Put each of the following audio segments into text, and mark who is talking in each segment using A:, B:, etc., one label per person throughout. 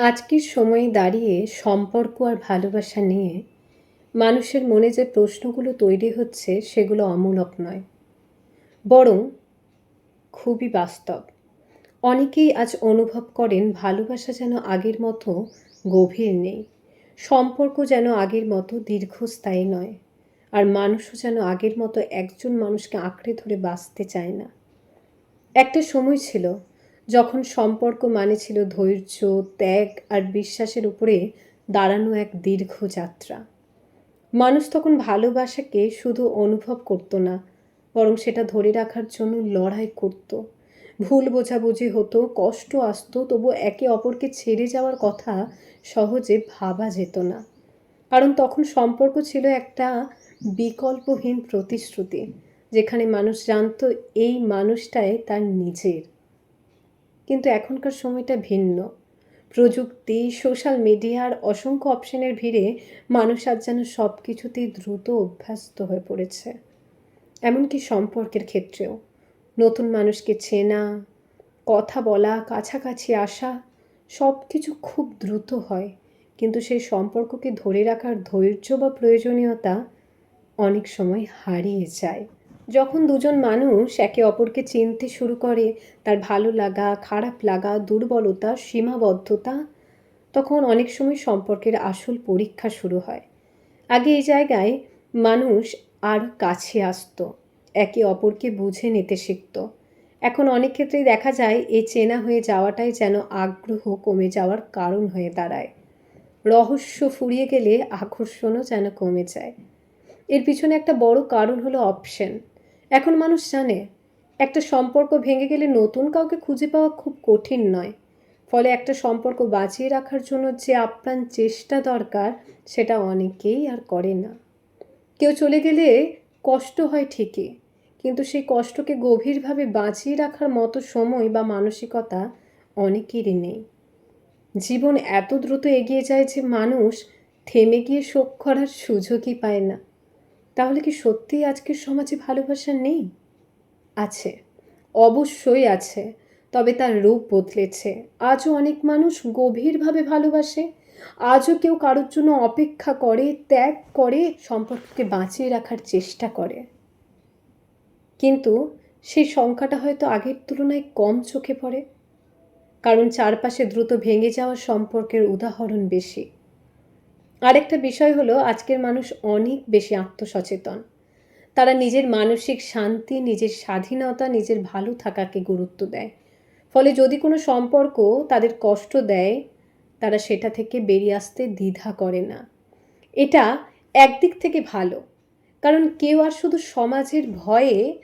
A: আজকের সময়ে দাঁড়িয়ে সম্পর্ক আর ভালোবাসা নিয়ে মানুষের মনে যে প্রশ্নগুলো তৈরি হচ্ছে সেগুলো অমূলক নয়, বরং খুবই বাস্তব। অনেকেই আজ অনুভব করেন ভালোবাসা যেন আগের মতো গভীর নেই, সম্পর্ক যেন আগের মতো দীর্ঘস্থায়ী নয়, আর মানুষও যেন আগের মতো একজন মানুষকে আঁকড়ে ধরে বাঁচতে চায় না। একটা সময় ছিল যখন সম্পর্ক মানে ছিল ধৈর্য, ত্যাগ আর বিশ্বাসের উপরে দাঁড়ানো এক দীর্ঘ যাত্রা। মানুষ তখন ভালোবাসাকে শুধু অনুভব করতো না, বরং সেটা ধরে রাখার জন্য লড়াই করত। ভুল বোঝাবুঝি হতো, কষ্ট আসতো, তবু একে অপরকে ছেড়ে যাওয়ার কথা সহজে ভাবা যেত না। কারণ তখন সম্পর্ক ছিল একটা বিকল্পহীন প্রতিশ্রুতি, যেখানে মানুষ জানতো এই মানুষটাই তার নিজের। কিন্তু এখনকার সময়টা ভিন্ন। প্রযুক্তি, সোশ্যাল মিডিয়ার অসংখ্য অপশনের ভিড়ে মানুষ আজ যেন সব কিছুতেই দ্রুত অভ্যস্ত হয়ে পড়েছে। এমনকি সম্পর্কের ক্ষেত্রেও নতুন মানুষকে চেনা, কথা বলা, কাছাকাছি আসা, সব কিছু খুব দ্রুত হয়। কিন্তু সেই সম্পর্ককে ধরে রাখার ধৈর্য বা প্রয়োজনীয়তা অনেক সময় হারিয়ে যায়। যখন দুজন মানুষ একে অপরকে চিনতে শুরু করে, তার ভালো লাগা, খারাপ লাগা, দুর্বলতা, সীমাবদ্ধতা, তখন অনেক সময় সম্পর্কের আসল পরীক্ষা শুরু হয়। আগে এই জায়গায় মানুষ আর কাছে আসতো, একে অপরকে বুঝে নিতে শিখত। এখন অনেক ক্ষেত্রেই দেখা যায় এই চেনা হয়ে যাওয়াটাই যেন আগ্রহ কমে যাওয়ার কারণ হয়ে দাঁড়ায়। রহস্য ফুরিয়ে গেলে আকর্ষণও যেন কমে যায়। এর পিছনে একটা বড় কারণ হলো অপশন। এখন মানুষ জানে একটা সম্পর্ক ভেঙে গেলে নতুন কাউকে খুঁজে পাওয়া খুব কঠিন নয়। ফলে একটা সম্পর্ক বাঁচিয়ে রাখার জন্য যে আপ্রাণ চেষ্টা দরকার, সেটা অনেকেই আর করে না। কেউ চলে গেলে কষ্ট হয় ঠিকই, কিন্তু সেই কষ্টকে গভীরভাবে বাঁচিয়ে রাখার মতো সময় বা মানসিকতা অনেকেরই নেই। জীবন এত দ্রুত এগিয়ে যায় যে মানুষ থেমে গিয়ে শোক করার সুযোগই পায় না। তাহলে কি সত্যিই আজকের সমাজে ভালোবাসা নেই? আছে, অবশ্যই আছে। তবে তার রূপ বদলেছে। আজও অনেক মানুষ গভীরভাবে ভালোবাসে। আজও কেউ কারোর জন্য অপেক্ষা করে, ত্যাগ করে, সম্পর্ককে বাঁচিয়ে রাখার চেষ্টা করে। কিন্তু সেই সংখ্যাটা হয়তো আগের তুলনায় কম চোখে পড়ে, কারণ চারপাশে দ্রুত ভেঙে যাওয়া সম্পর্কের উদাহরণ বেশি। আরেকটা বিষয় হলো আজকের মানুষ অনেক বেশি আত্মসচেতন। তারা নিজের মানসিক শান্তি, নিজের স্বাধীনতা, নিজের ভালো থাকাকে গুরুত্ব দেয়। ফলে যদি কোনো সম্পর্ক তাদের কষ্ট দেয়, তারা সেটা থেকে বেরিয়ে আসতে দ্বিধা করে না। এটা একদিক থেকে ভালো, কারণ কেউ আর শুধু সমাজের ভয়ে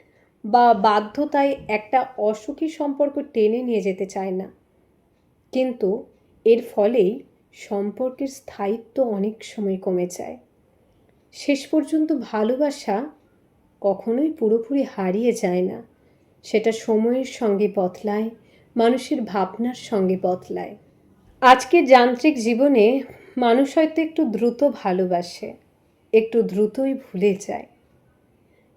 A: বা বাধ্যতায় একটা অসুখী সম্পর্ক টেনে নিয়ে যেতে চায় না। কিন্তু এর ফলেই সম্পর্কের স্থায়িত্ব অনেক সময় কমে যায়। শেষ পর্যন্ত ভালোবাসা কখনোই পুরোপুরি হারিয়ে যায় না। সেটা সময়ের সঙ্গে বদলায়, মানুষের ভাবনার সঙ্গে বদলায়। আজকের যান্ত্রিক জীবনে মানুষ হয়তো একটু দ্রুত ভালোবাসে, একটু দ্রুতই ভুলে যায়।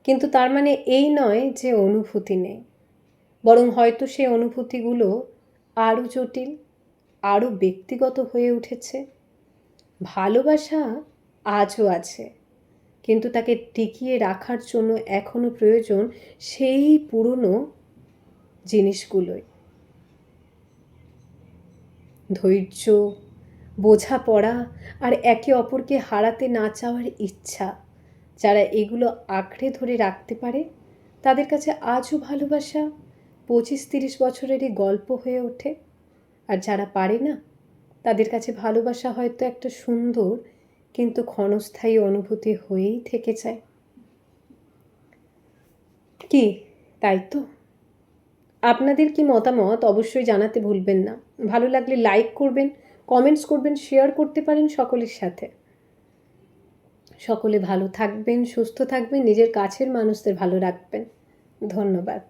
A: কিন্তু তার মানে এই নয় যে অনুভূতি নেই, বরং হয়তো সেই অনুভূতিগুলো আরও জটিল, আরও ব্যক্তিগত হয়ে উঠেছে। ভালোবাসা আজও আছে, কিন্তু তাকে টিকিয়ে রাখার জন্য এখনও প্রয়োজন সেই পুরনো জিনিসগুলোই। ধৈর্য, বোঝাপড়া আর একে অপরকে হারাতে না চাওয়ার ইচ্ছা। যারা এগুলো আঁকড়ে ধরে রাখতে পারে, তাদের কাছে আজও ভালোবাসা 25-30 বছরেরই গল্প হয়ে ওঠে। আর যারা পারে না, তাদের কাছে ভালোবাসা হয়তো একটা সুন্দর কিন্তু ক্ষণস্থায়ী অনুভূতি হয়েই থেকে যায়। কি, তাই তো? আপনাদের কি মতামত অবশ্যই জানাতে ভুলবেন না। ভালো লাগলে লাইক করবেন, কমেন্টস করবেন, শেয়ার করতে পারেন সকলের সাথে। সকলে ভালো থাকবেন, সুস্থ থাকবেন, নিজের কাছের মানুষদের ভালো রাখবেন। ধন্যবাদ।